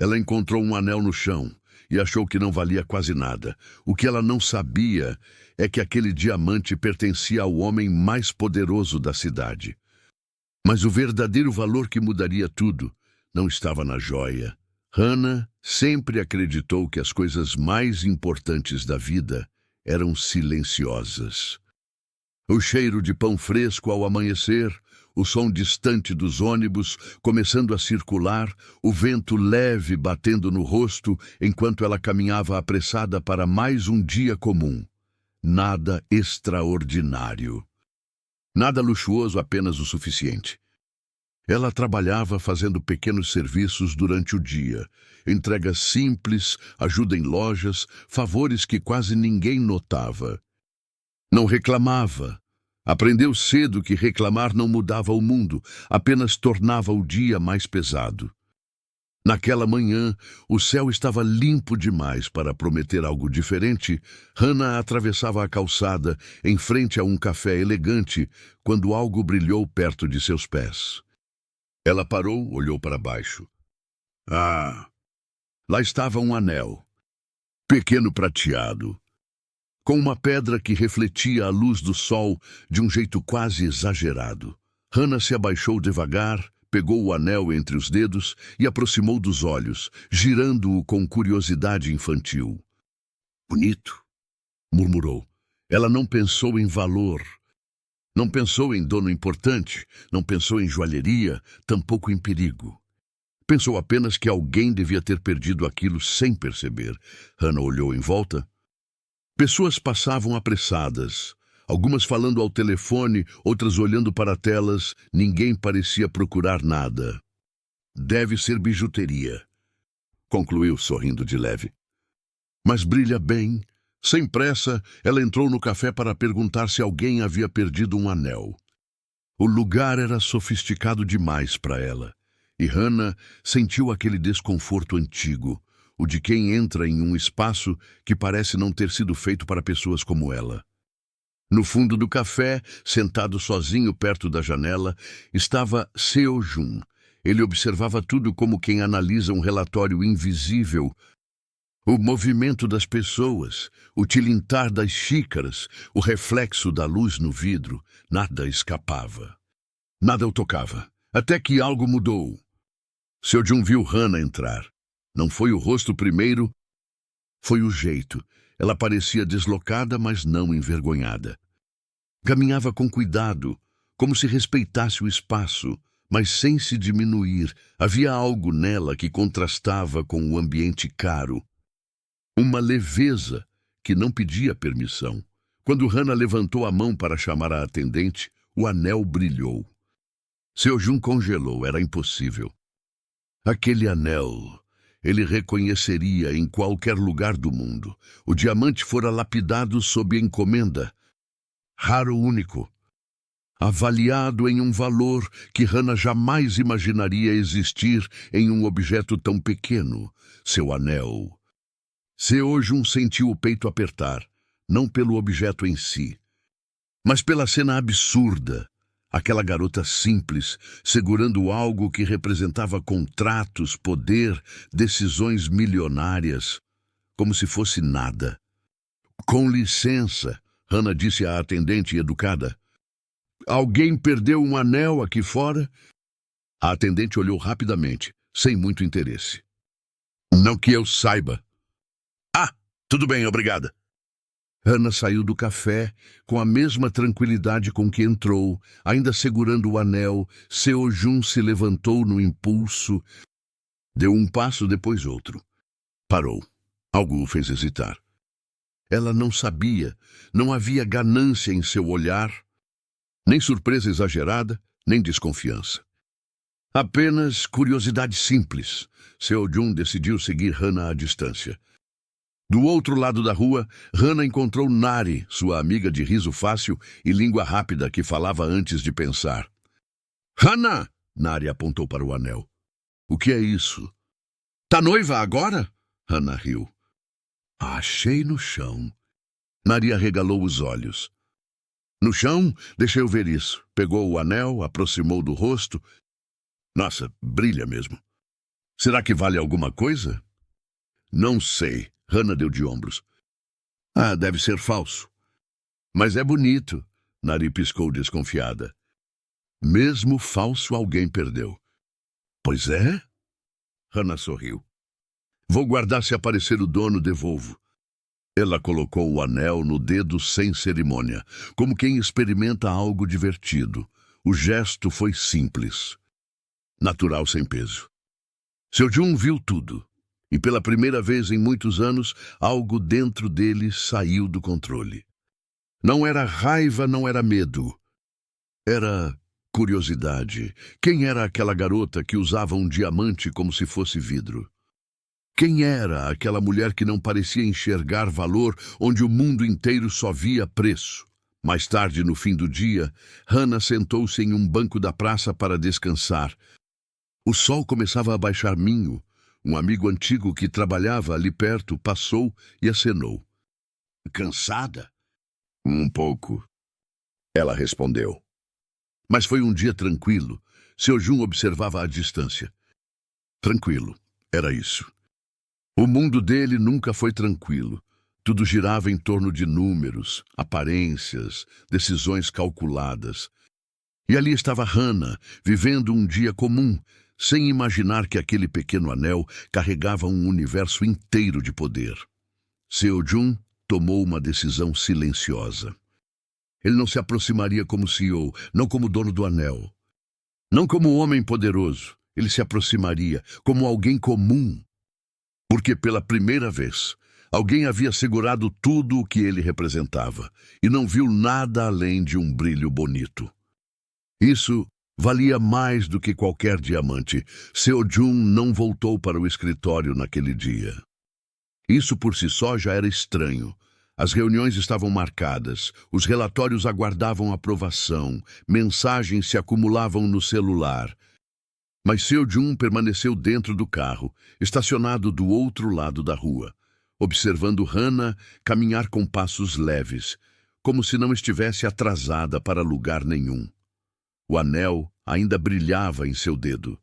Ela encontrou um anel no chão e achou que não valia quase nada. O que ela não sabia é que aquele diamante pertencia ao homem mais poderoso da cidade. Mas o verdadeiro valor que mudaria tudo não estava na joia. Hannah sempre acreditou que as coisas mais importantes da vida eram silenciosas. O cheiro de pão fresco ao amanhecer, o som distante dos ônibus começando a circular, o vento leve batendo no rosto enquanto ela caminhava apressada para mais um dia comum. Nada extraordinário. Nada luxuoso, apenas o suficiente. Ela trabalhava fazendo pequenos serviços durante o dia, entregas simples, ajuda em lojas, favores que quase ninguém notava. Não reclamava. Aprendeu cedo que reclamar não mudava o mundo, apenas tornava o dia mais pesado. Naquela manhã, o céu estava limpo demais para prometer algo diferente. Hannah atravessava a calçada, em frente a um café elegante, quando algo brilhou perto de seus pés. Ela parou, olhou para baixo. Ah! Lá estava um anel, pequeno prateado, com uma pedra que refletia a luz do sol de um jeito quase exagerado. Hannah se abaixou devagar, pegou o anel entre os dedos e aproximou dos olhos, girando-o com curiosidade infantil. Bonito, murmurou. Ela não pensou em valor. Não pensou em dono importante, não pensou em joalheria, tampouco em perigo. Pensou apenas que alguém devia ter perdido aquilo sem perceber. Hannah olhou em volta. Pessoas passavam apressadas, algumas falando ao telefone, outras olhando para telas. Ninguém parecia procurar nada. Deve ser bijuteria, concluiu sorrindo de leve. Mas brilha bem. Sem pressa, ela entrou no café para perguntar se alguém havia perdido um anel. O lugar era sofisticado demais para ela, e Hannah sentiu aquele desconforto antigo, o de quem entra em um espaço que parece não ter sido feito para pessoas como ela. No fundo do café, sentado sozinho perto da janela, estava Seo-jun. Ele observava tudo como quem analisa um relatório invisível. O movimento das pessoas, o tilintar das xícaras, o reflexo da luz no vidro, nada escapava. Nada o tocava, até que algo mudou. Seo-jun viu Hannah entrar. Não foi o rosto primeiro, foi o jeito. Ela parecia deslocada, mas não envergonhada. Caminhava com cuidado, como se respeitasse o espaço, mas sem se diminuir. Havia algo nela que contrastava com o ambiente caro. Uma leveza que não pedia permissão. Quando Hannah levantou a mão para chamar a atendente, o anel brilhou. Seo-jun congelou, era impossível. Aquele anel, ele reconheceria em qualquer lugar do mundo. O diamante fora lapidado sob encomenda. Raro, único. Avaliado em um valor que Hannah jamais imaginaria existir em um objeto tão pequeno. Seu anel. Seo-jun sentiu o peito apertar, não pelo objeto em si, mas pela cena absurda. Aquela garota simples, segurando algo que representava contratos, poder, decisões milionárias, como se fosse nada. Com licença, Hannah disse à atendente educada. Alguém perdeu um anel aqui fora? A atendente olhou rapidamente, sem muito interesse. Não que eu saiba. Tudo bem, obrigada. Hannah saiu do café com a mesma tranquilidade com que entrou, ainda segurando o anel. Seo-jun se levantou no impulso, deu um passo, depois outro. Parou. Algo o fez hesitar. Ela não sabia, não havia ganância em seu olhar, nem surpresa exagerada, nem desconfiança. Apenas curiosidade simples. Seo-jun decidiu seguir Hannah à distância. Do outro lado da rua, Hannah encontrou Nari, sua amiga de riso fácil e língua rápida que falava antes de pensar. Hannah! Nari apontou para o anel. O que é isso? Tá noiva agora? Hannah riu. Achei no chão. Nari arregalou os olhos. No chão? Deixa eu ver isso. Pegou o anel, aproximou do rosto. Nossa, brilha mesmo. Será que vale alguma coisa? Não sei. Hannah deu de ombros. Ah, deve ser falso. Mas é bonito. Nari piscou desconfiada. Mesmo falso, alguém perdeu. Pois é? Hannah sorriu. Vou guardar, se aparecer o dono, devolvo. Ela colocou o anel no dedo sem cerimônia, como quem experimenta algo divertido. O gesto foi simples, natural, sem peso. Seo-jung viu tudo, e pela primeira vez em muitos anos, algo dentro dele saiu do controle. Não era raiva, não era medo. Era curiosidade. Quem era aquela garota que usava um diamante como se fosse vidro? Quem era aquela mulher que não parecia enxergar valor onde o mundo inteiro só via preço? Mais tarde, no fim do dia, Hannah sentou-se em um banco da praça para descansar. O sol começava a baixar minho. Um amigo antigo que trabalhava ali perto passou e acenou. Cansada? Um pouco, ela respondeu. Mas foi um dia tranquilo. Seo-jung observava à distância. Tranquilo, era isso. O mundo dele nunca foi tranquilo. Tudo girava em torno de números, aparências, decisões calculadas. E ali estava Hannah, vivendo um dia comum, sem imaginar que aquele pequeno anel carregava um universo inteiro de poder. Seo-jung tomou uma decisão silenciosa. Ele não se aproximaria como CEO, não como dono do anel. Não como homem poderoso. Ele se aproximaria como alguém comum. Porque pela primeira vez, alguém havia segurado tudo o que ele representava e não viu nada além de um brilho bonito. Isso valia mais do que qualquer diamante. Seo-jung não voltou para o escritório naquele dia. Isso por si só já era estranho. As reuniões estavam marcadas, os relatórios aguardavam aprovação, mensagens se acumulavam no celular. Mas Seo-jung permaneceu dentro do carro, estacionado do outro lado da rua, observando Hannah caminhar com passos leves, como se não estivesse atrasada para lugar nenhum. O anel ainda brilhava em seu dedo.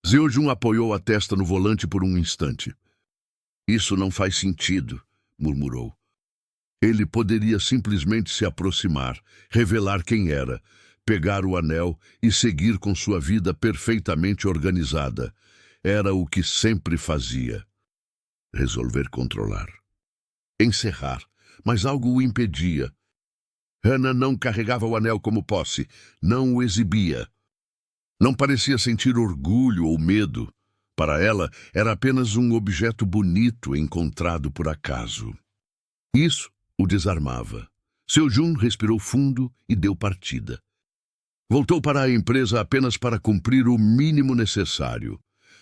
Seo-jung apoiou a testa no volante por um instante. Isso não faz sentido, murmurou. Ele poderia simplesmente se aproximar, revelar quem era, pegar o anel e seguir com sua vida perfeitamente organizada. Era o que sempre fazia. Resolver controlar. Encerrar, mas algo o impedia. Hannah não carregava o anel como posse, não o exibia. Não parecia sentir orgulho ou medo. Para ela, era apenas um objeto bonito encontrado por acaso. Isso o desarmava. Seo-jung respirou fundo e deu partida. Voltou para a empresa apenas para cumprir o mínimo necessário.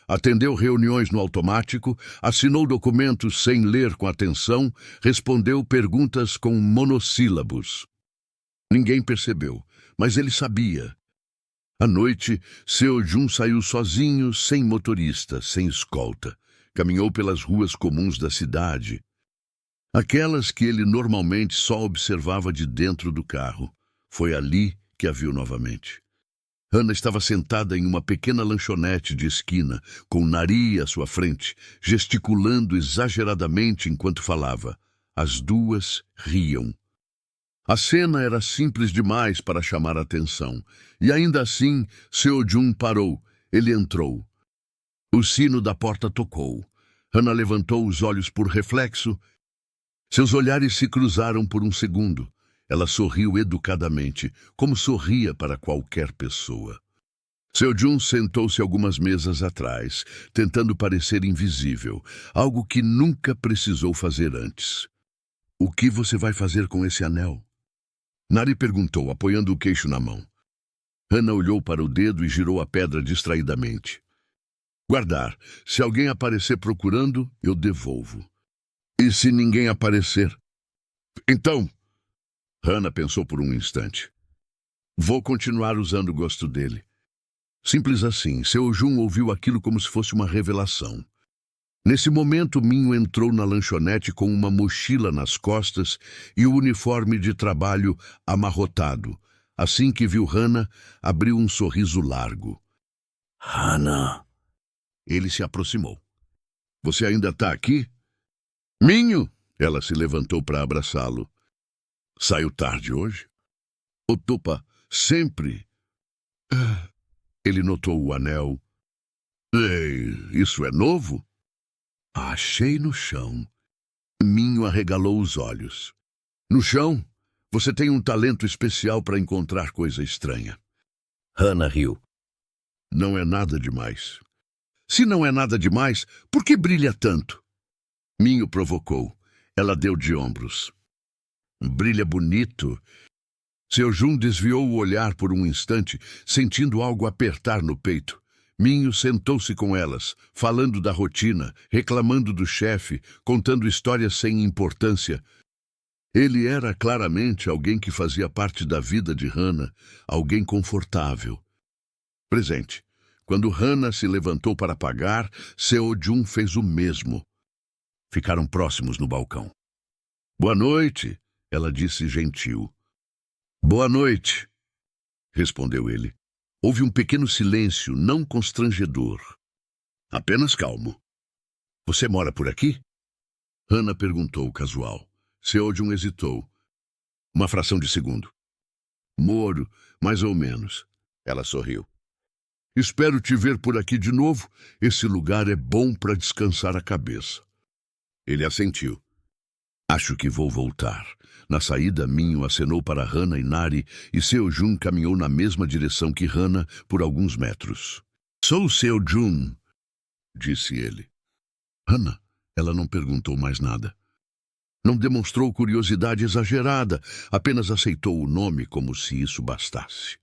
Atendeu reuniões no automático, assinou documentos sem ler com atenção, respondeu perguntas com monossílabos. Ninguém percebeu, mas ele sabia. À noite, Seo-jung saiu sozinho, sem motorista, sem escolta. Caminhou pelas ruas comuns da cidade, aquelas que ele normalmente só observava de dentro do carro. Foi ali que a viu novamente. Hannah estava sentada em uma pequena lanchonete de esquina, com Nari à sua frente, gesticulando exageradamente enquanto falava. As duas riam. A cena era simples demais para chamar a atenção, e ainda assim Seo-jung parou. Ele entrou. O sino da porta tocou. Hannah levantou os olhos por reflexo. Seus olhares se cruzaram por um segundo. Ela sorriu educadamente, como sorria para qualquer pessoa. Seo-jung sentou-se algumas mesas atrás, tentando parecer invisível, algo que nunca precisou fazer antes. O que você vai fazer com esse anel? Nari perguntou, apoiando o queixo na mão. Hannah olhou para o dedo e girou a pedra distraidamente. Guardar. Se alguém aparecer procurando, eu devolvo. E se ninguém aparecer? Então... Hannah pensou por um instante. Vou continuar usando o gosto dele. Simples assim, Seo-jung ouviu aquilo como se fosse uma revelação. Nesse momento, Minho entrou na lanchonete com uma mochila nas costas e o uniforme de trabalho amarrotado. Assim que viu Hannah, abriu um sorriso largo. Hannah, Ele se aproximou. Você ainda está aqui? Minho! Ela se levantou para abraçá-lo. Saiu tarde hoje? Otupa, sempre. Ele notou o anel. Ei, isso é novo? Achei no chão. Minho arregalou os olhos. No chão? Você tem um talento especial para encontrar coisa estranha. Hannah riu. Não é nada demais. Se não é nada demais, por que brilha tanto? Minho provocou. Ela deu de ombros. Brilha bonito. Seu Jun desviou o olhar por um instante, sentindo algo apertar no peito. Minho sentou-se com elas, falando da rotina, reclamando do chefe, contando histórias sem importância. Ele era claramente alguém que fazia parte da vida de Hannah, alguém confortável. Presente. Quando Hannah se levantou para pagar, Seo Jun fez o mesmo. Ficaram próximos no balcão. Boa noite, ela disse gentil. Boa noite, respondeu ele. Houve um pequeno silêncio, não constrangedor. Apenas calmo. Você mora por aqui? Hannah perguntou, casual. Seo Jun hesitou. Uma fração de segundo. Moro, mais ou menos. Ela sorriu. Espero te ver por aqui de novo. Esse lugar é bom para descansar a cabeça. Ele assentiu. Acho que vou voltar. Na saída, Minho acenou para Hannah e Nari e Seo Jun caminhou na mesma direção que Hannah por alguns metros. Sou Seo Jun, disse ele. Hannah, ela não perguntou mais nada. Não demonstrou curiosidade exagerada, apenas aceitou o nome como se isso bastasse.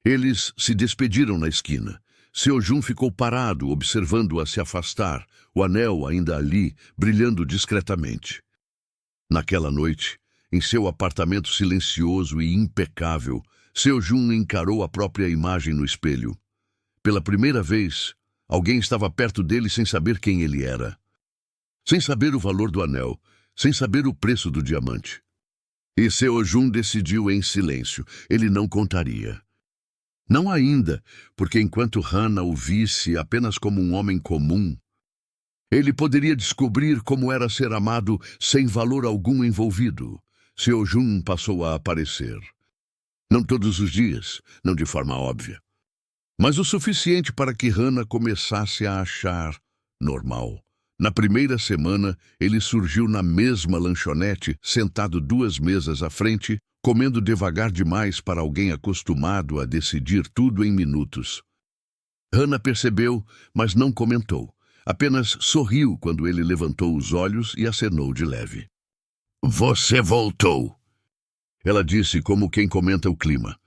Eles se despediram na esquina. Seo Jun ficou parado, observando-a se afastar, o anel ainda ali, brilhando discretamente. Naquela noite, em seu apartamento silencioso e impecável, Seo Jun encarou a própria imagem no espelho. Pela primeira vez, alguém estava perto dele sem saber quem ele era. Sem saber o valor do anel, sem saber o preço do diamante. E Seo Jun decidiu em silêncio, ele não contaria. Não ainda, porque enquanto Hannah o visse apenas como um homem comum, ele poderia descobrir como era ser amado sem valor algum envolvido. Seo Jun passou a aparecer. Não todos os dias, não de forma óbvia, mas o suficiente para que Hannah começasse a achar normal. Na primeira semana, ele surgiu na mesma lanchonete, sentado 2 mesas à frente, comendo devagar demais para alguém acostumado a decidir tudo em minutos. Hannah percebeu, mas não comentou. Apenas sorriu quando ele levantou os olhos e acenou de leve. Você voltou, ela disse como quem comenta o clima.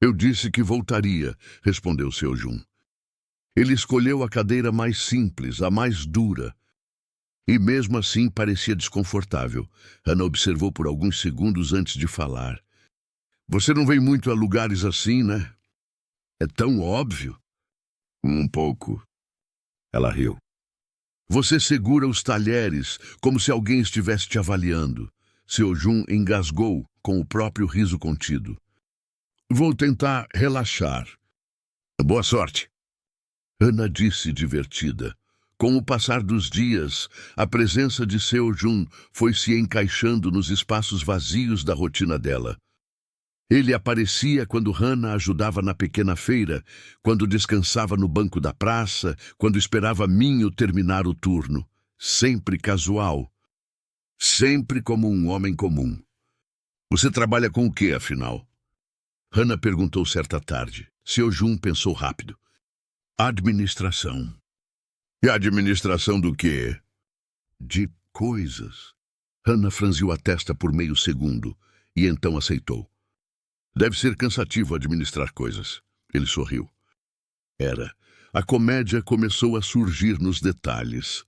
Eu disse que voltaria, respondeu Seo Jun. Ele escolheu a cadeira mais simples, a mais dura. E mesmo assim parecia desconfortável. Hannah observou por alguns segundos antes de falar. Você não vem muito a lugares assim, né? É tão óbvio. Um pouco. Ela riu. Você segura os talheres, como se alguém estivesse te avaliando. Seo Jun engasgou com o próprio riso contido. Vou tentar relaxar. Boa sorte. Hannah disse divertida. Com o passar dos dias, a presença de Seo Jun foi se encaixando nos espaços vazios da rotina dela. Ele aparecia quando Hannah ajudava na pequena feira, quando descansava no banco da praça, quando esperava Minho terminar o turno. Sempre casual. Sempre como um homem comum. Você trabalha com o quê, afinal? Hannah perguntou certa tarde. Seo Jun pensou rápido. Administração. E administração do quê? De coisas. Hannah franziu a testa por meio segundo e então aceitou. Deve ser cansativo administrar coisas. Ele sorriu. Era. A comédia começou a surgir nos detalhes.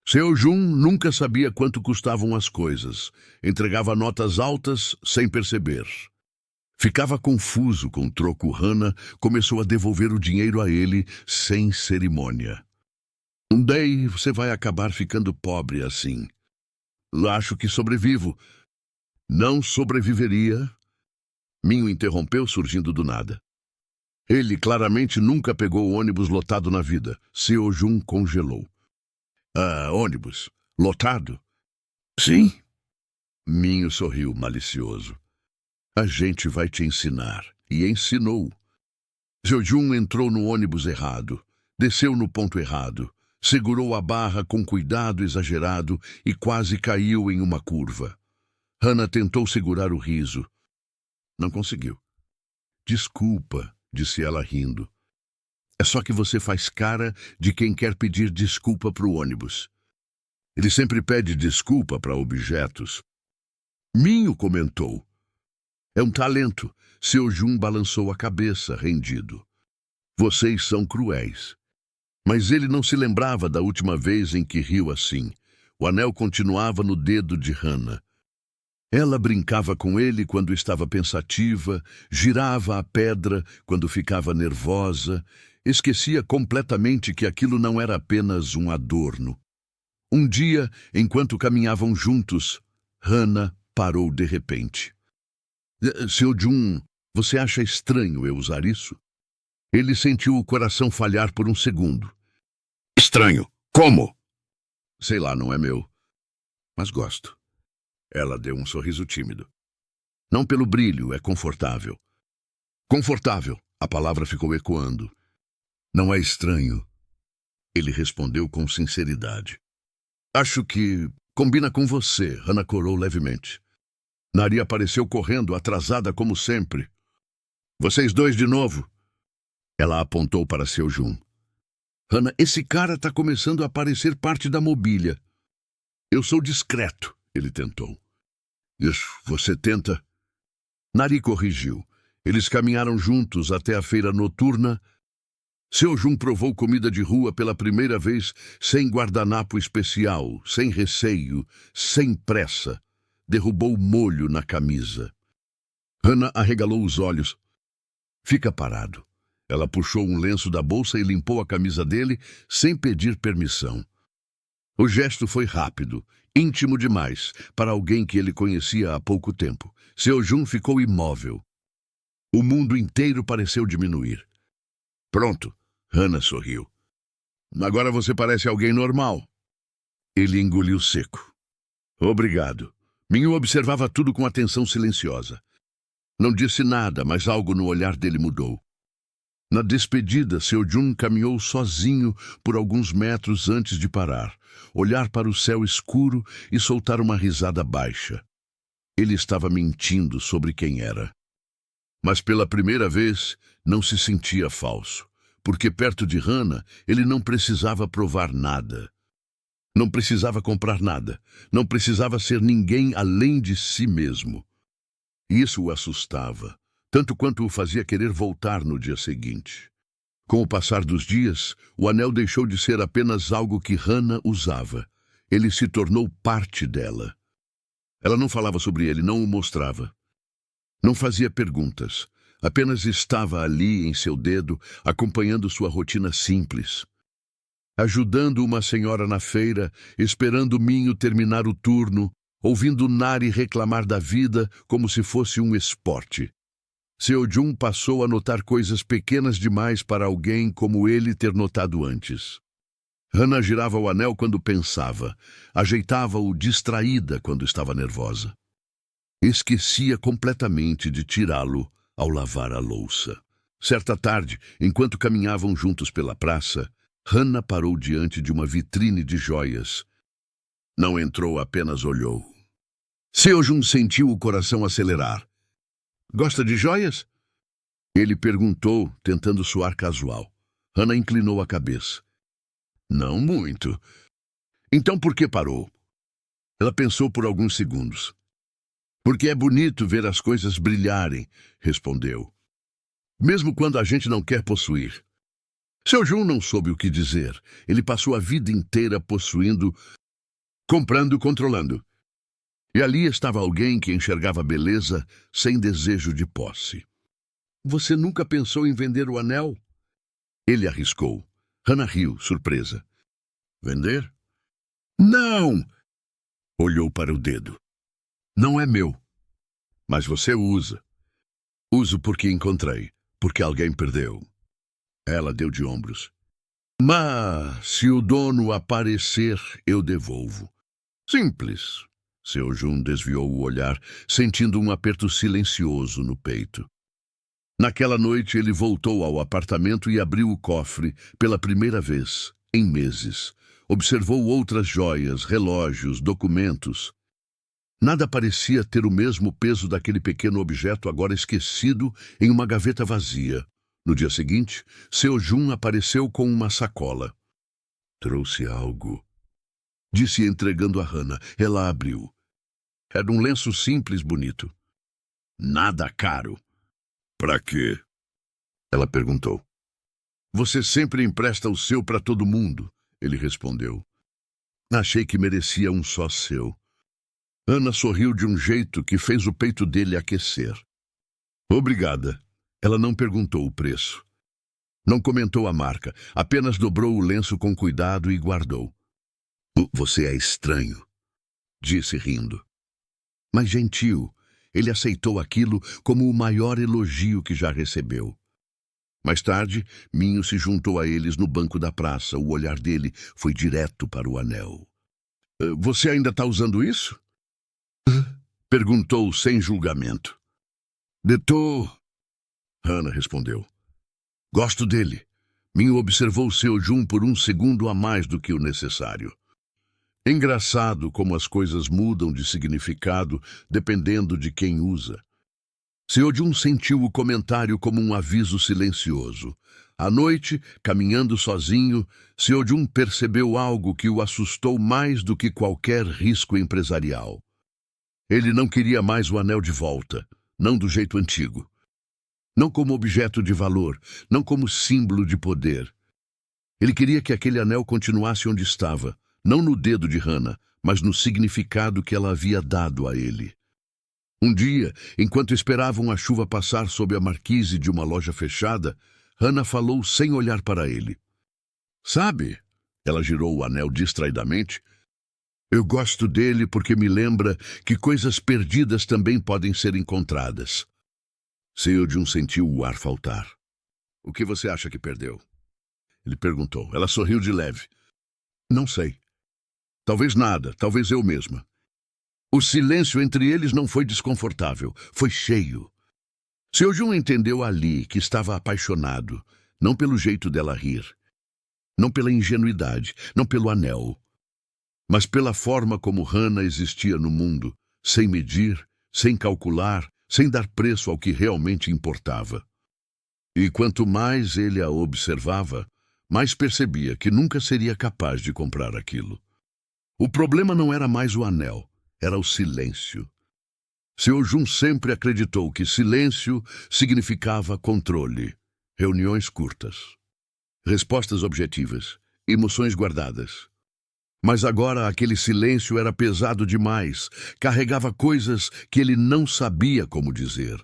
Seo Jun nunca sabia quanto custavam as coisas. Entregava notas altas sem perceber. Ficava confuso com o troco. Hannah começou a devolver o dinheiro a ele sem cerimônia. Daí você vai acabar ficando pobre assim. Acho que sobrevivo. Não sobreviveria. Minho interrompeu, surgindo do nada. Ele claramente nunca pegou ônibus lotado na vida. Seo Jun congelou. Ah, ônibus? Lotado? Sim. Minho sorriu malicioso. A gente vai te ensinar. E ensinou. Seo Jun entrou no ônibus errado. Desceu no ponto errado. Segurou a barra com cuidado exagerado e quase caiu em uma curva. Hannah tentou segurar o riso. Não conseguiu. Desculpa, disse ela rindo. É só que você faz cara de quem quer pedir desculpa para o ônibus. Ele sempre pede desculpa para objetos. Minho comentou. É um talento. Seo Jun balançou a cabeça, rendido. Vocês são cruéis. Mas ele não se lembrava da última vez em que riu assim. O anel continuava no dedo de Hannah. Ela brincava com ele quando estava pensativa, girava a pedra quando ficava nervosa, esquecia completamente que aquilo não era apenas um adorno. Um dia, enquanto caminhavam juntos, Hannah parou de repente. Seo Jun, você acha estranho eu usar isso? Ele sentiu o coração falhar por um segundo. Estranho? Como? Sei lá, não é meu. Mas gosto. Ela deu um sorriso tímido. Não pelo brilho, é confortável. Confortável, a palavra ficou ecoando. Não é estranho. Ele respondeu com sinceridade. Acho que combina com você, Hannah corou levemente. Nari apareceu correndo, atrasada como sempre. Vocês dois de novo? Ela apontou para Seo Jun. Hannah, esse cara tá começando a parecer parte da mobília. Eu sou discreto, ele tentou. Isso, você tenta? Nari corrigiu. Eles caminharam juntos até a feira noturna. Seo Jun provou comida de rua pela primeira vez sem guardanapo especial, sem receio, sem pressa. Derrubou molho na camisa. Hannah arregalou os olhos. Fica parado. Ela puxou um lenço da bolsa e limpou a camisa dele sem pedir permissão. O gesto foi rápido, íntimo demais, para alguém que ele conhecia há pouco tempo. Seo Jun ficou imóvel. O mundo inteiro pareceu diminuir. Pronto, Hannah sorriu. Agora você parece alguém normal. Ele engoliu seco. Obrigado. Minho observava tudo com atenção silenciosa. Não disse nada, mas algo no olhar dele mudou. Na despedida, Seo Jun caminhou sozinho por alguns metros antes de parar, olhar para o céu escuro e soltar uma risada baixa. Ele estava mentindo sobre quem era. Mas pela primeira vez, não se sentia falso, porque perto de Hannah ele não precisava provar nada. Não precisava comprar nada, não precisava ser ninguém além de si mesmo. Isso o assustava, tanto quanto o fazia querer voltar no dia seguinte. Com o passar dos dias, o anel deixou de ser apenas algo que Hannah usava. Ele se tornou parte dela. Ela não falava sobre ele, não o mostrava. Não fazia perguntas, apenas estava ali em seu dedo, acompanhando sua rotina simples. Ajudando uma senhora na feira, esperando Minho terminar o turno, ouvindo Nari reclamar da vida como se fosse um esporte. Seo Jun passou a notar coisas pequenas demais para alguém como ele ter notado antes. Hannah girava o anel quando pensava, ajeitava-o distraída quando estava nervosa. Esquecia completamente de tirá-lo ao lavar a louça. Certa tarde, enquanto caminhavam juntos pela praça, Hannah parou diante de uma vitrine de joias. Não entrou, apenas olhou. Seo Jun sentiu o coração acelerar. Gosta de joias? Ele perguntou, tentando soar casual. Hannah inclinou a cabeça. Não muito. Então por que parou? Ela pensou por alguns segundos. Porque é bonito ver as coisas brilharem, respondeu. Mesmo quando a gente não quer possuir. Seo Jun não soube o que dizer. Ele passou a vida inteira possuindo, comprando, controlando. E ali estava alguém que enxergava beleza sem desejo de posse. Você nunca pensou em vender o anel? Ele arriscou. Hannah riu, surpresa. Vender? Não! Olhou para o dedo. Não é meu. Mas você usa. Uso porque encontrei. Porque alguém perdeu. Ela deu de ombros. Mas, se o dono aparecer, eu devolvo. Simples. Seu Jun desviou o olhar, sentindo um aperto silencioso no peito. Naquela noite, ele voltou ao apartamento e abriu o cofre pela primeira vez, em meses. Observou outras joias, relógios, documentos. Nada parecia ter o mesmo peso daquele pequeno objeto agora esquecido em uma gaveta vazia. No dia seguinte, Seo Jun apareceu com uma sacola. Trouxe algo, disse entregando a Hana. Ela abriu. Era um lenço simples bonito. Nada caro. Pra quê? Ela perguntou. Você sempre empresta o seu para todo mundo, ele respondeu. Achei que merecia um só seu. Ana sorriu de um jeito que fez o peito dele aquecer. Obrigada. Ela não perguntou o preço. Não comentou a marca, apenas dobrou o lenço com cuidado e guardou. Você é estranho, disse rindo. Mas gentil, ele aceitou aquilo como o maior elogio que já recebeu. Mais tarde, Minho se juntou a eles no banco da praça. O olhar dele foi direto para o anel. Você ainda está usando isso? Perguntou sem julgamento. Tô. Hana respondeu. Gosto dele. Minho observou Seo Jun por um segundo a mais do que o necessário. Engraçado como as coisas mudam de significado dependendo de quem usa. Seo Jun sentiu o comentário como um aviso silencioso. À noite, caminhando sozinho, Seo Jun percebeu algo que o assustou mais do que qualquer risco empresarial. Ele não queria mais o anel de volta, não do jeito antigo. Não como objeto de valor, não como símbolo de poder. Ele queria que aquele anel continuasse onde estava, não no dedo de Hana, mas no significado que ela havia dado a ele. Um dia, enquanto esperavam a chuva passar sob a marquise de uma loja fechada, Hana falou sem olhar para ele. Sabe, ela girou o anel distraidamente, eu gosto dele porque me lembra que coisas perdidas também podem ser encontradas. Seo Jun sentiu o ar faltar. O que você acha que perdeu? Ele perguntou. Ela sorriu de leve. Não sei. Talvez nada, talvez eu mesma. O silêncio entre eles não foi desconfortável, foi cheio. Seo Jun entendeu ali que estava apaixonado, não pelo jeito dela rir, não pela ingenuidade, não pelo anel, mas pela forma como Hana existia no mundo, sem medir, sem calcular, sem dar preço ao que realmente importava. E quanto mais ele a observava, mais percebia que nunca seria capaz de comprar aquilo. O problema não era mais o anel, era o silêncio. Seo Jun sempre acreditou que silêncio significava controle, reuniões curtas, respostas objetivas, emoções guardadas. Mas agora aquele silêncio era pesado demais, carregava coisas que ele não sabia como dizer.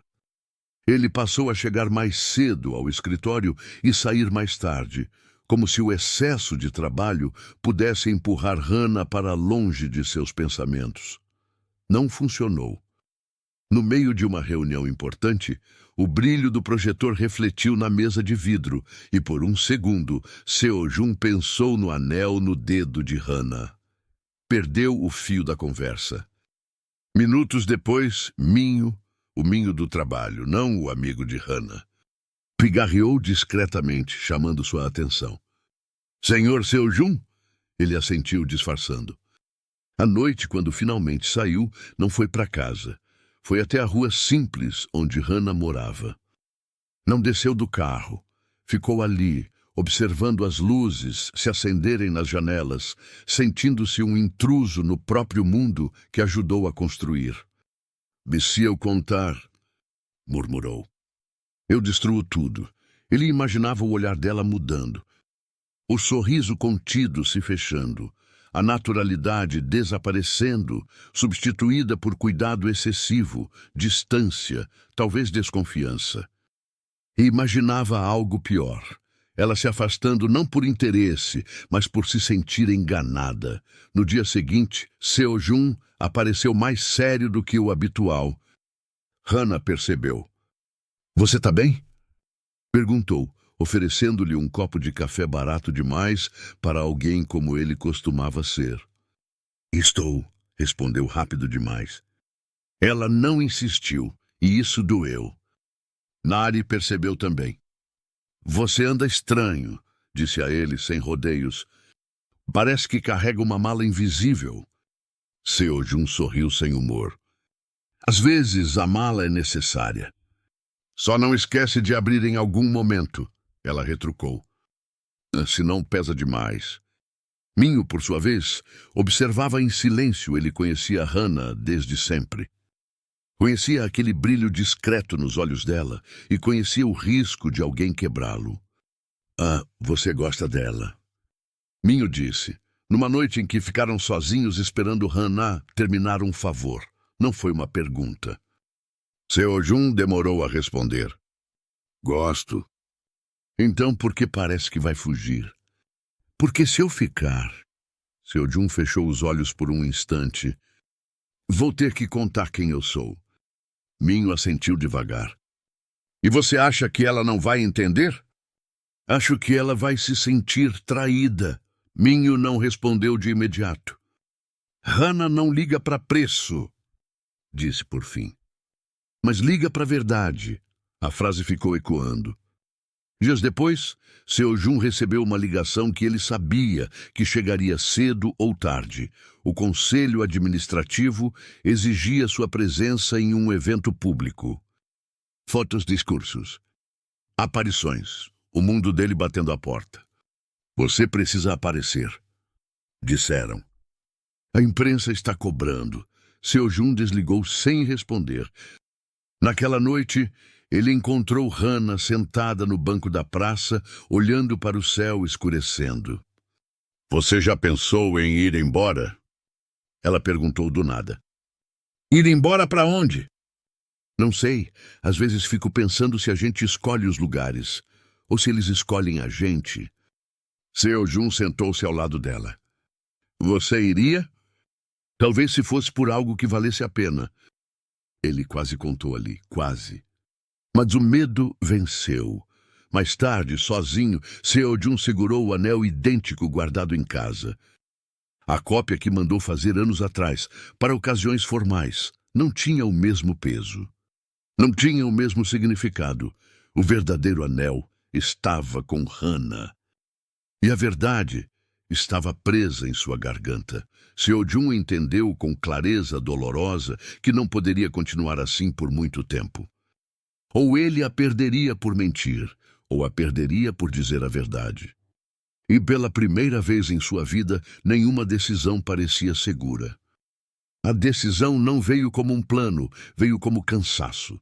Ele passou a chegar mais cedo ao escritório e sair mais tarde, como se o excesso de trabalho pudesse empurrar Hana para longe de seus pensamentos. Não funcionou. No meio de uma reunião importante, o brilho do projetor refletiu na mesa de vidro e, por um segundo, Seo Jun pensou no anel no dedo de Hana. Perdeu o fio da conversa. Minutos depois, Minho, o Minho do trabalho, não o amigo de Hana, pigarreou discretamente, chamando sua atenção. Senhor Seo Jun? Ele assentiu, disfarçando. À noite, quando finalmente saiu, não foi para casa. Foi até a rua simples onde Hana morava. Não desceu do carro. Ficou ali, observando as luzes se acenderem nas janelas, sentindo-se um intruso no próprio mundo que ajudou a construir. Se eu contar, murmurou. Eu destruo tudo. Ele imaginava o olhar dela mudando. O sorriso contido se fechando. A naturalidade desaparecendo, substituída por cuidado excessivo, distância, talvez desconfiança. E imaginava algo pior. Ela se afastando não por interesse, mas por se sentir enganada. No dia seguinte, Seo Jun apareceu mais sério do que o habitual. Hana percebeu. Você tá bem? Perguntou, oferecendo-lhe um copo de café barato demais para alguém como ele costumava ser. Estou, respondeu rápido demais. Ela não insistiu, e isso doeu. Nari percebeu também. Você anda estranho, disse a ele sem rodeios. Parece que carrega uma mala invisível. Seo-jun sorriu sem humor. Às vezes a mala é necessária. Só não esquece de abrir em algum momento, ela retrucou. Senão pesa demais. Minho, por sua vez, observava em silêncio. Ele conhecia Hana desde sempre. Conhecia aquele brilho discreto nos olhos dela e conhecia o risco de alguém quebrá-lo. Ah, você gosta dela. Minho disse, numa noite em que ficaram sozinhos esperando Hana terminar um favor. Não foi uma pergunta. Seo-jun demorou a responder. Gosto. Então por que parece que vai fugir? Porque se eu ficar... Seo-jun fechou os olhos por um instante. Vou ter que contar quem eu sou. Minho assentiu devagar. E você acha que ela não vai entender? Acho que ela vai se sentir traída. Minho não respondeu de imediato. Hana não liga para preço, disse por fim. Mas liga para a verdade. A frase ficou ecoando. Dias depois, Seo-jun recebeu uma ligação que ele sabia que chegaria cedo ou tarde. O conselho administrativo exigia sua presença em um evento público. Fotos, discursos. Aparições. O mundo dele batendo a porta. Você precisa aparecer, disseram. A imprensa está cobrando. Seo-jun desligou sem responder. Naquela noite, ele encontrou Hana sentada no banco da praça, olhando para o céu escurecendo. Você já pensou em ir embora? Ela perguntou do nada. Ir embora para onde? Não sei. Às vezes fico pensando se a gente escolhe os lugares, ou se eles escolhem a gente. Seo-jun sentou-se ao lado dela. Você iria? Talvez se fosse por algo que valesse a pena. Ele quase contou ali, quase. Mas o medo venceu. Mais tarde, sozinho, Seo-jun segurou o anel idêntico guardado em casa. A cópia que mandou fazer anos atrás, para ocasiões formais, não tinha o mesmo peso. Não tinha o mesmo significado. O verdadeiro anel estava com Hana. E a verdade estava presa em sua garganta. Seo-jun entendeu com clareza dolorosa que não poderia continuar assim por muito tempo. Ou ele a perderia por mentir, ou a perderia por dizer a verdade. E pela primeira vez em sua vida, nenhuma decisão parecia segura. A decisão não veio como um plano, veio como cansaço.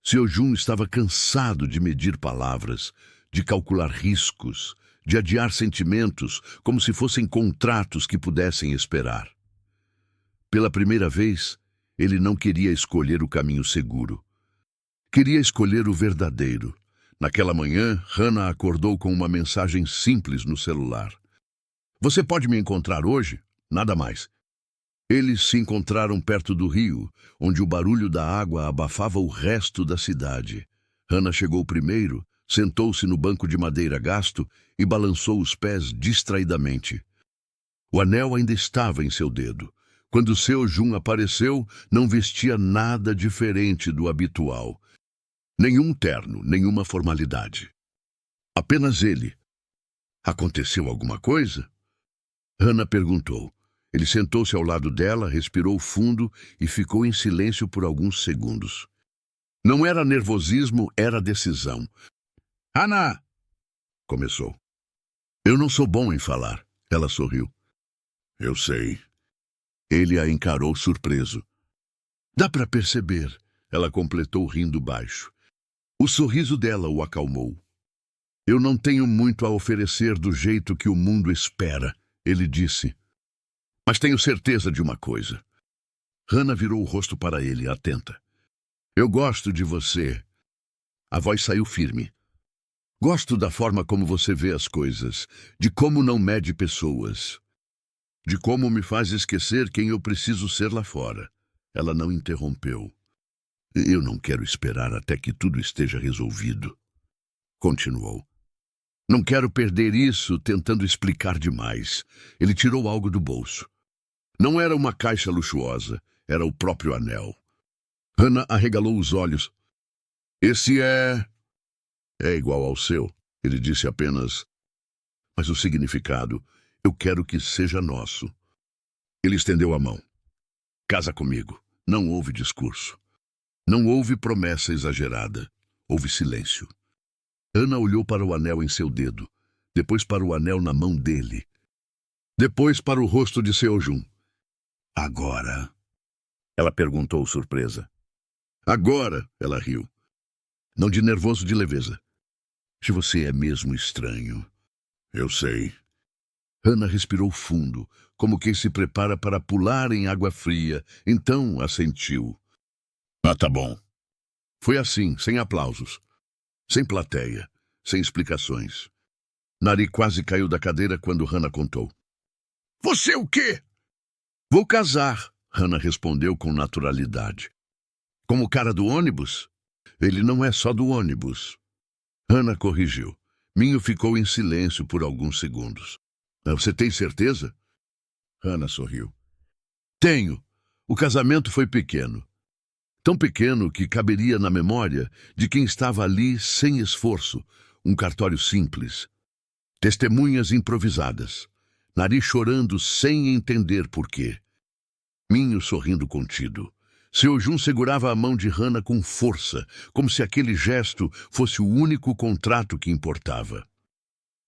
Seo-jun estava cansado de medir palavras, de calcular riscos, de adiar sentimentos como se fossem contratos que pudessem esperar. Pela primeira vez, ele não queria escolher o caminho seguro. Queria escolher o verdadeiro. Naquela manhã, Hana acordou com uma mensagem simples no celular. Você pode me encontrar hoje? Nada mais. Eles se encontraram perto do rio, onde o barulho da água abafava o resto da cidade. Hana chegou primeiro, sentou-se no banco de madeira gasto e balançou os pés distraidamente. O anel ainda estava em seu dedo. Quando Seo-jun apareceu, não vestia nada diferente do habitual. Nenhum terno, nenhuma formalidade. Apenas ele. Aconteceu alguma coisa? Hana perguntou. Ele sentou-se ao lado dela, respirou fundo e ficou em silêncio por alguns segundos. Não era nervosismo, era decisão. Hana! Começou. Eu não sou bom em falar. Ela sorriu. Eu sei. Ele a encarou surpreso. Dá para perceber. Ela completou rindo baixo. O sorriso dela o acalmou. Eu não tenho muito a oferecer do jeito que o mundo espera, ele disse. Mas tenho certeza de uma coisa. Hana virou o rosto para ele, atenta. Eu gosto de você. A voz saiu firme. Gosto da forma como você vê as coisas, de como não mede pessoas, de como me faz esquecer quem eu preciso ser lá fora. Ela não interrompeu. Eu não quero esperar até que tudo esteja resolvido. continuou. Não quero perder isso tentando explicar demais. Ele tirou algo do bolso. Não era uma caixa luxuosa, era o próprio anel. Hannah arregalou os olhos. Esse é igual ao seu, ele disse apenas. Mas o significado, eu quero que seja nosso. Ele estendeu a mão. Casa comigo. Não houve discurso. Não houve promessa exagerada. Houve silêncio. Hannah olhou para o anel em seu dedo, depois para o anel na mão dele, depois para o rosto de Seo-jun. Agora? Ela perguntou, surpresa. Agora, ela riu. Não de nervoso, de leveza. Se você é mesmo estranho. Eu sei. Hannah respirou fundo, como quem se prepara para pular em água fria, então assentiu. Ah, tá bom. Foi assim, sem aplausos. Sem plateia, sem explicações. Nari quase caiu da cadeira quando Hannah contou. Você o quê? Vou casar, Hannah respondeu com naturalidade. Como o cara do ônibus? Ele não é só do ônibus. Hannah corrigiu. Minho ficou em silêncio por alguns segundos. Você tem certeza? Hannah sorriu. Tenho. O casamento foi pequeno. Tão pequeno que caberia na memória de quem estava ali sem esforço, um cartório simples. Testemunhas improvisadas. Nari chorando sem entender por quê. Minho sorrindo contido. Seo-jun segurava a mão de Hannah com força, como se aquele gesto fosse o único contrato que importava.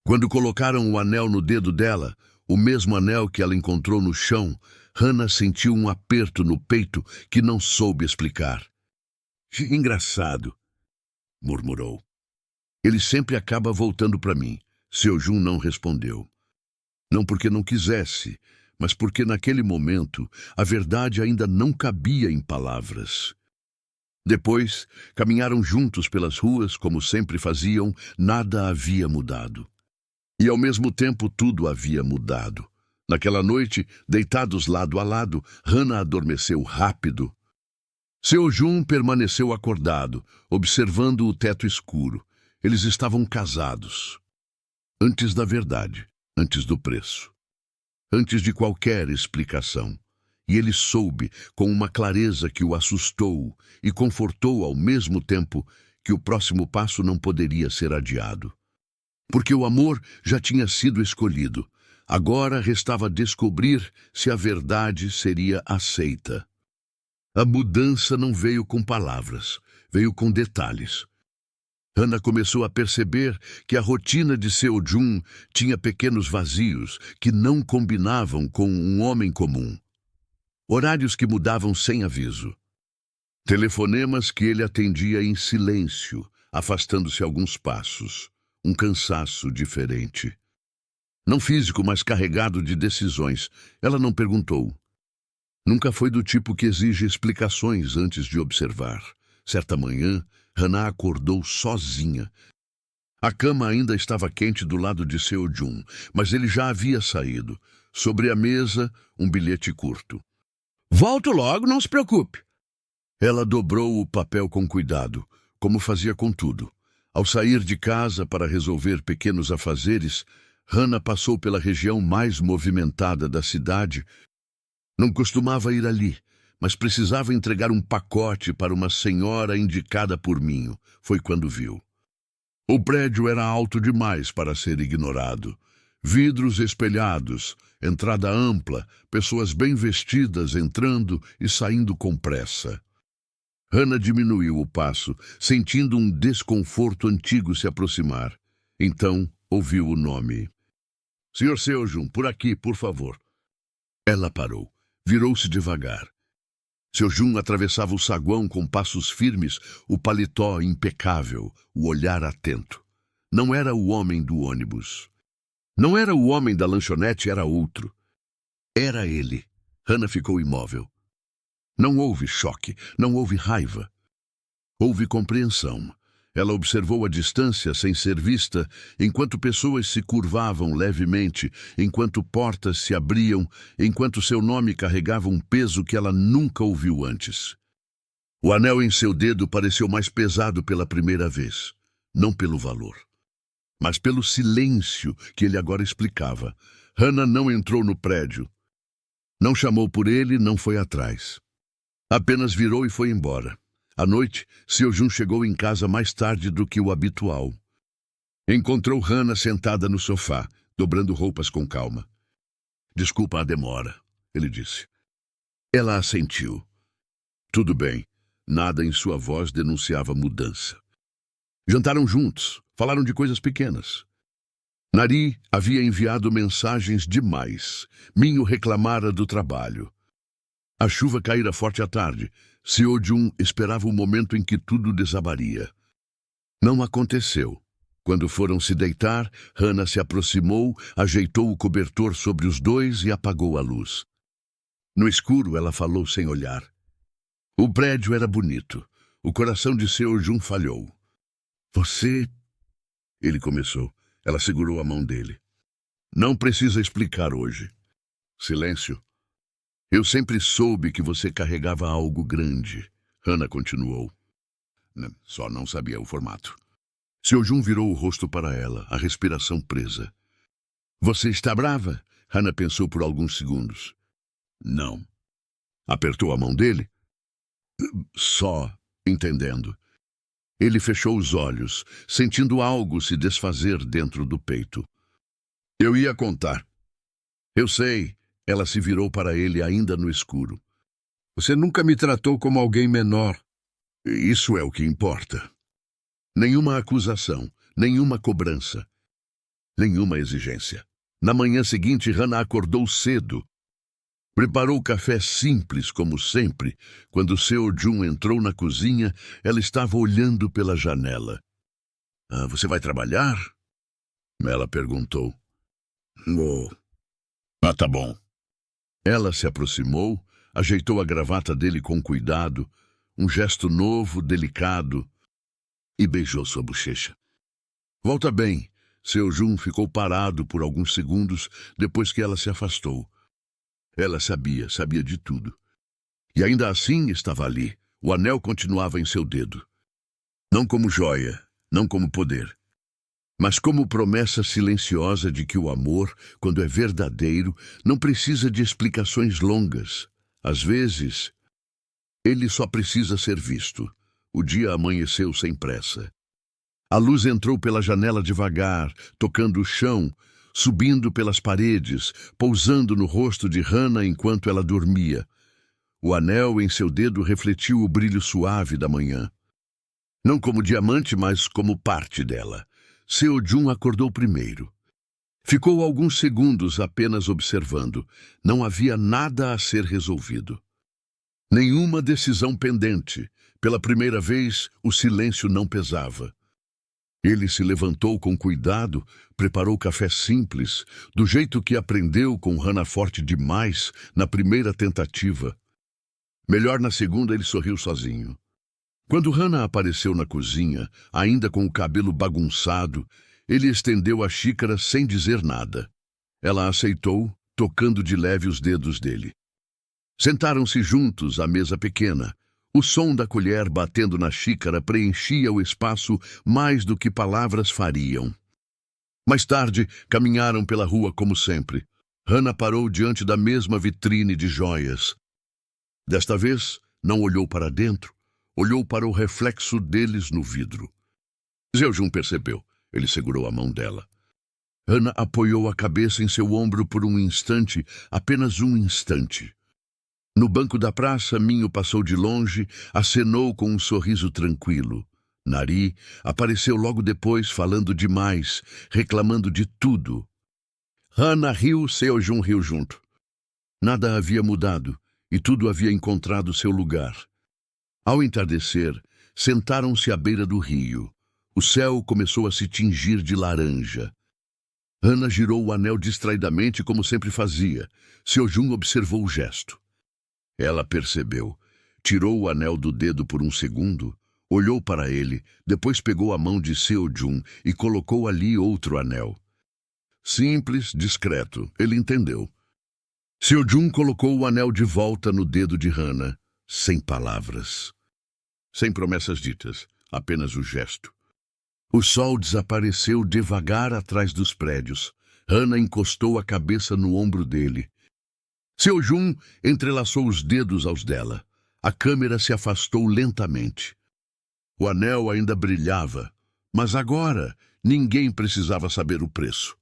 Quando colocaram o anel no dedo dela, o mesmo anel que ela encontrou no chão, Hannah sentiu um aperto no peito que não soube explicar. Engraçado, murmurou. Ele sempre acaba voltando para mim. Seo-jun não respondeu. Não porque não quisesse, mas porque naquele momento a verdade ainda não cabia em palavras. Depois, caminharam juntos pelas ruas como sempre faziam, nada havia mudado. E ao mesmo tempo tudo havia mudado. Naquela noite, deitados lado a lado, Hannah adormeceu rápido. Seo-jun permaneceu acordado, observando o teto escuro. Eles estavam casados. Antes da verdade, antes do preço. Antes de qualquer explicação. E ele soube, com uma clareza que o assustou e confortou ao mesmo tempo, que o próximo passo não poderia ser adiado. Porque o amor já tinha sido escolhido. Agora restava descobrir se a verdade seria aceita. A mudança não veio com palavras, veio com detalhes. Hannah começou a perceber que a rotina de Seo-jun tinha pequenos vazios que não combinavam com um homem comum. Horários que mudavam sem aviso. Telefonemas que ele atendia em silêncio, afastando-se alguns passos. Um cansaço diferente. Não físico, mas carregado de decisões. Ela não perguntou. Nunca foi do tipo que exige explicações antes de observar. Certa manhã, Hannah acordou sozinha. A cama ainda estava quente do lado de Seo-jun, mas ele já havia saído. Sobre a mesa, um bilhete curto. Volto logo, não se preocupe. Ela dobrou o papel com cuidado, como fazia com tudo. Ao sair de casa para resolver pequenos afazeres, Hannah passou pela região mais movimentada da cidade. Não costumava ir ali, mas precisava entregar um pacote para uma senhora indicada por Minho. Foi quando viu. O prédio era alto demais para ser ignorado. Vidros espelhados, entrada ampla, pessoas bem vestidas entrando e saindo com pressa. Hannah diminuiu o passo, sentindo um desconforto antigo se aproximar. Então, ouviu o nome. Sr. Seo-jun, por aqui, por favor. Ela parou. Virou-se devagar. Seo-jun atravessava o saguão com passos firmes, o paletó impecável, o olhar atento. Não era o homem do ônibus. Não era o homem da lanchonete, era outro. Era ele. Hannah ficou imóvel. Não houve choque, não houve raiva. Houve compreensão. Ela observou a distância sem ser vista, enquanto pessoas se curvavam levemente, enquanto portas se abriam, enquanto seu nome carregava um peso que ela nunca ouviu antes. O anel em seu dedo pareceu mais pesado pela primeira vez. não pelo valor, mas pelo silêncio que ele agora explicava. Hannah não entrou no prédio. Não chamou por ele, não foi atrás. Apenas virou e foi embora. À noite, Seo-jun chegou em casa mais tarde do que o habitual. Encontrou Hannah sentada no sofá, dobrando roupas com calma. Desculpa a demora, ele disse. Ela assentiu. Tudo bem. Nada em sua voz denunciava mudança. Jantaram juntos, falaram de coisas pequenas. Nari havia enviado mensagens demais. Minho reclamara do trabalho. A chuva caíra forte à tarde. Seo-jun esperava o momento em que tudo desabaria. Não aconteceu. Quando foram se deitar, Hannah se aproximou, ajeitou o cobertor sobre os dois e apagou a luz. No escuro, ela falou sem olhar. O prédio era bonito. O coração de Seo-jun falhou. Você... Ele começou. Ela segurou a mão dele. Não precisa explicar hoje. Silêncio. Eu sempre soube que você carregava algo grande. Hannah continuou. Só não sabia o formato. Seo-jun virou o rosto para ela, a respiração presa. Você está brava? Hannah pensou por alguns segundos. Não. Apertou a mão dele? Só, entendendo. Ele fechou os olhos, sentindo algo se desfazer dentro do peito. Eu ia contar. Eu sei, ela se virou para ele ainda no escuro. Você nunca me tratou como alguém menor. Isso é o que importa. Nenhuma acusação, nenhuma cobrança, nenhuma exigência. Na manhã seguinte, Hannah acordou cedo. Preparou café simples, como sempre. Quando Seo-jun entrou na cozinha, ela estava olhando pela janela. Você vai trabalhar? Ela perguntou. Tá bom. Ela se aproximou, ajeitou a gravata dele com cuidado, um gesto novo, delicado, e beijou sua bochecha. Volta bem. Seo-jun ficou parado por alguns segundos depois que ela se afastou. Ela sabia de tudo. E ainda assim estava ali. O anel continuava em seu dedo. Não como joia, não como poder, mas como promessa silenciosa de que o amor, quando é verdadeiro, não precisa de explicações longas. Às vezes, ele só precisa ser visto. O dia amanheceu sem pressa. A luz entrou pela janela devagar, tocando o chão, subindo pelas paredes, pousando no rosto de Hannah enquanto ela dormia. O anel em seu dedo refletiu o brilho suave da manhã. Não como diamante, mas como parte dela. Seo-jun acordou primeiro. Ficou alguns segundos apenas observando. Não havia nada a ser resolvido. Nenhuma decisão pendente. Pela primeira vez, o silêncio não pesava. Ele se levantou com cuidado, preparou café simples, do jeito que aprendeu com Hannah forte demais na primeira tentativa. Melhor na segunda, ele sorriu sozinho. Quando Hannah apareceu na cozinha, ainda com o cabelo bagunçado, ele estendeu a xícara sem dizer nada. Ela aceitou, tocando de leve os dedos dele. Sentaram-se juntos à mesa pequena. O som da colher batendo na xícara preenchia o espaço mais do que palavras fariam. Mais tarde, caminharam pela rua como sempre. Hannah parou diante da mesma vitrine de joias. Desta vez, não olhou para dentro, olhou para o reflexo deles no vidro. Seo-jun percebeu. Ele segurou a mão dela. Hannah apoiou a cabeça em seu ombro por um instante, apenas um instante. No banco da praça, Minho passou de longe, acenou com um sorriso tranquilo. Nari apareceu logo depois, falando demais, reclamando de tudo. Hannah riu, Seo-jun riu junto. Nada havia mudado, e tudo havia encontrado seu lugar. Ao entardecer, sentaram-se à beira do rio. O céu começou a se tingir de laranja. Hannah girou o anel distraidamente, como sempre fazia. Seo-jun observou o gesto. Ela percebeu. Tirou o anel do dedo por um segundo, olhou para ele, depois pegou a mão de Seo-jun e colocou ali outro anel. Simples, discreto, ele entendeu. Seo-jun colocou o anel de volta no dedo de Hannah, sem palavras. Sem promessas ditas, apenas o gesto. O sol desapareceu devagar atrás dos prédios. Hannah encostou a cabeça no ombro dele. Seu Jun entrelaçou os dedos aos dela. A câmera se afastou lentamente. O anel ainda brilhava, mas agora ninguém precisava saber o preço.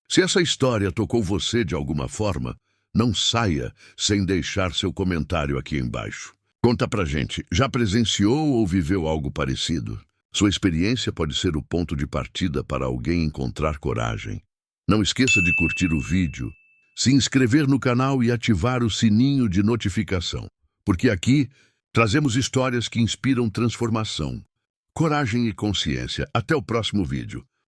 Se essa história tocou você de alguma forma, não saia sem deixar seu comentário aqui embaixo. Conta pra gente, já presenciou ou viveu algo parecido? Sua experiência pode ser o ponto de partida para alguém encontrar coragem. Não esqueça de curtir o vídeo, se inscrever no canal e ativar o sininho de notificação, porque aqui trazemos histórias que inspiram transformação, coragem e consciência. Até o próximo vídeo.